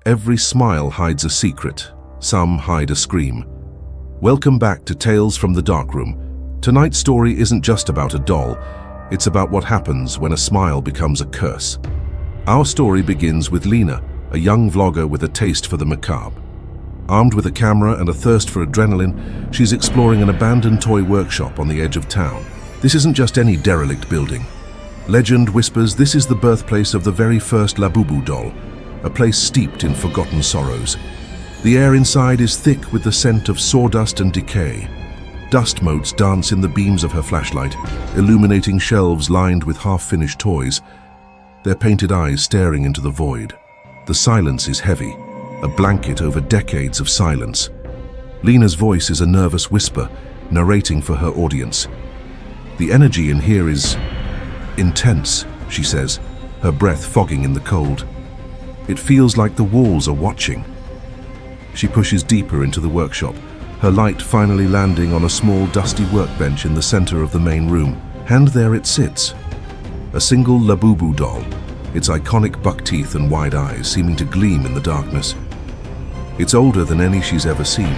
Every smile hides a secret. Some hide a scream. Welcome back to Tales from the Darkroom. Tonight's story isn't just about a doll. It's about what happens when a smile becomes a curse. Our story begins with Lena, a young vlogger with a taste for the macabre. Armed with a camera and a thirst for adrenaline, she's exploring an abandoned toy workshop on the edge of town. This isn't just any derelict building. Legend whispers this is the birthplace of the very first Labubu doll, a place steeped in forgotten sorrows. The air inside is thick with the scent of sawdust and decay. Dust motes dance in the beams of her flashlight, illuminating shelves lined with half-finished toys, their painted eyes staring into the void. The silence is heavy, a blanket over decades of silence. Lena's voice is a nervous whisper, narrating for her audience. The energy in here is intense, she says, her breath fogging in the cold. It feels like the walls are watching. She pushes deeper into the workshop, her light finally landing on a small dusty workbench in the center of the main room. And there it sits, a single Labubu doll, its iconic buck teeth and wide eyes seeming to gleam in the darkness. It's older than any she's ever seen.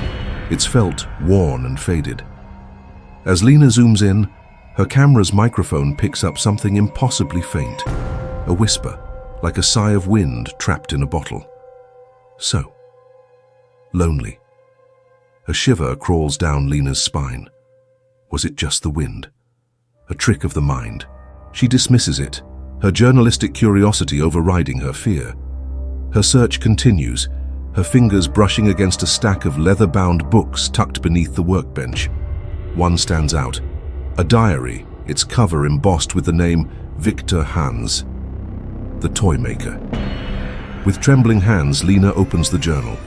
It's felt worn and faded. As Lena zooms in, her camera's microphone picks up something impossibly faint, a whisper, like a sigh of wind trapped in a bottle. So, lonely. A shiver crawls down Lena's spine. Was it just the wind? A trick of the mind? She dismisses it, her journalistic curiosity overriding her fear. Her search continues, her fingers brushing against a stack of leather-bound books tucked beneath the workbench. One stands out, a diary, its cover embossed with the name Victor Hans, the toy maker. With trembling hands, Lena opens the journal.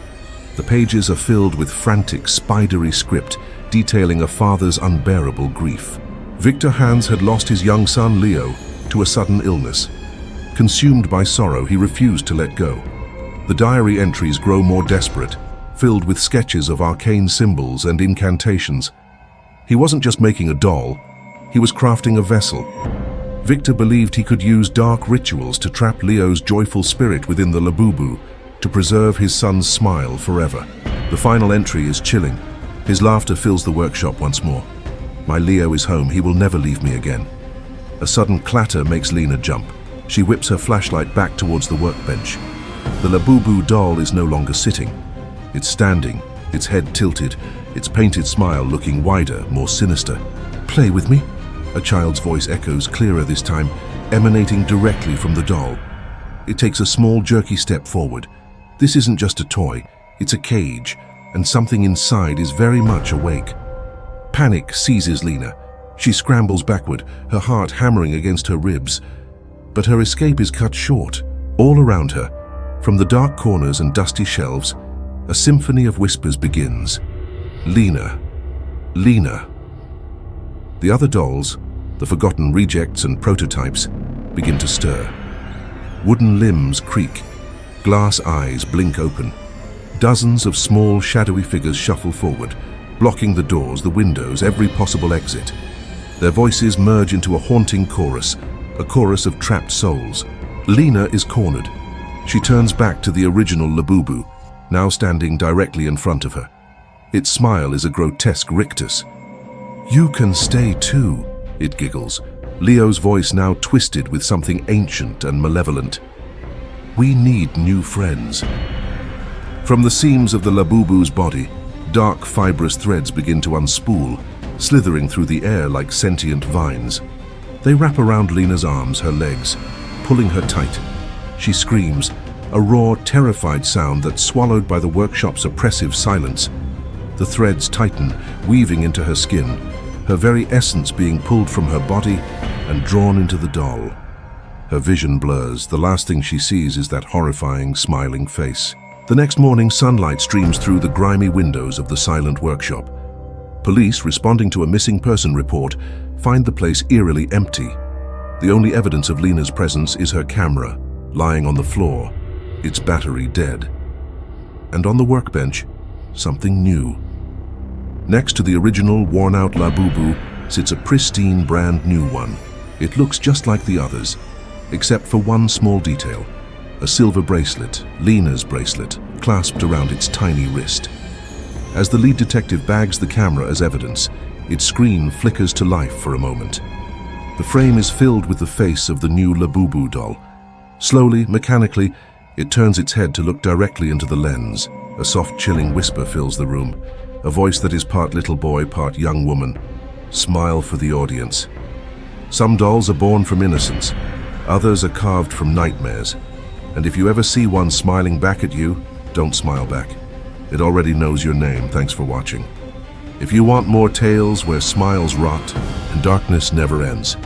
The pages are filled with frantic, spidery script detailing a father's unbearable grief. Victor Hans had lost his young son, Leo, to a sudden illness. Consumed by sorrow, he refused to let go. The diary entries grow more desperate, filled with sketches of arcane symbols and incantations. He wasn't just making a doll, he was crafting a vessel. Victor believed he could use dark rituals to trap Leo's joyful spirit within the Labubu, to preserve his son's smile forever. The final entry is chilling. His laughter fills the workshop once more. My Leo is home, he will never leave me again. A sudden clatter makes Lena jump. She whips her flashlight back towards the workbench. The Labubu doll is no longer sitting. It's standing, its head tilted, its painted smile looking wider, more sinister. "Play with me?" A child's voice echoes clearer this time, emanating directly from the doll. It takes a small, jerky step forward. This isn't just a toy, it's a cage, and something inside is very much awake. Panic seizes Lena. She scrambles backward, her heart hammering against her ribs. But her escape is cut short. All around her, from the dark corners and dusty shelves, a symphony of whispers begins. Lena. Lena. The other dolls, the forgotten rejects and prototypes, begin to stir. Wooden limbs creak, glass eyes blink open. Dozens of small, shadowy figures shuffle forward, blocking the doors, the windows, every possible exit. Their voices merge into a haunting chorus, a chorus of trapped souls. Lena is cornered. She turns back to the original Labubu, now standing directly in front of her. Its smile is a grotesque rictus. "You can stay too," it giggles, Leo's voice now twisted with something ancient and malevolent. "We need new friends." From the seams of the Labubu's body, dark fibrous threads begin to unspool, slithering through the air like sentient vines. They wrap around Lena's arms, her legs, pulling her tight. She screams, a raw, terrified sound that's swallowed by the workshop's oppressive silence. The threads tighten, weaving into her skin, her very essence being pulled from her body and drawn into the doll. Her vision blurs. The last thing she sees is that horrifying, smiling face. The next morning, sunlight streams through the grimy windows of the silent workshop. Police, responding to a missing person report, find the place eerily empty. The only evidence of Lena's presence is her camera, lying on the floor, its battery dead. And on the workbench, something new. Next to the original worn-out Labubu sits a pristine, brand new one. It looks just like the others, except for one small detail. a silver bracelet, Lena's bracelet, clasped around its tiny wrist. As the lead detective bags the camera as evidence, its screen flickers to life for a moment. The frame is filled with the face of the new Labubu doll. Slowly, mechanically, it turns its head to look directly into the lens. A soft, chilling whisper fills the room, a voice that is part little boy, part young woman. Smile for the audience. Some dolls are born from innocence, others are carved from nightmares. And if you ever see one smiling back at you, don't smile back. It already knows your name. Thanks for watching. If you want more tales where smiles rot and darkness never ends,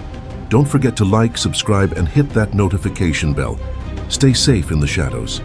don't forget to like, subscribe, and hit that notification bell. Stay safe in the shadows.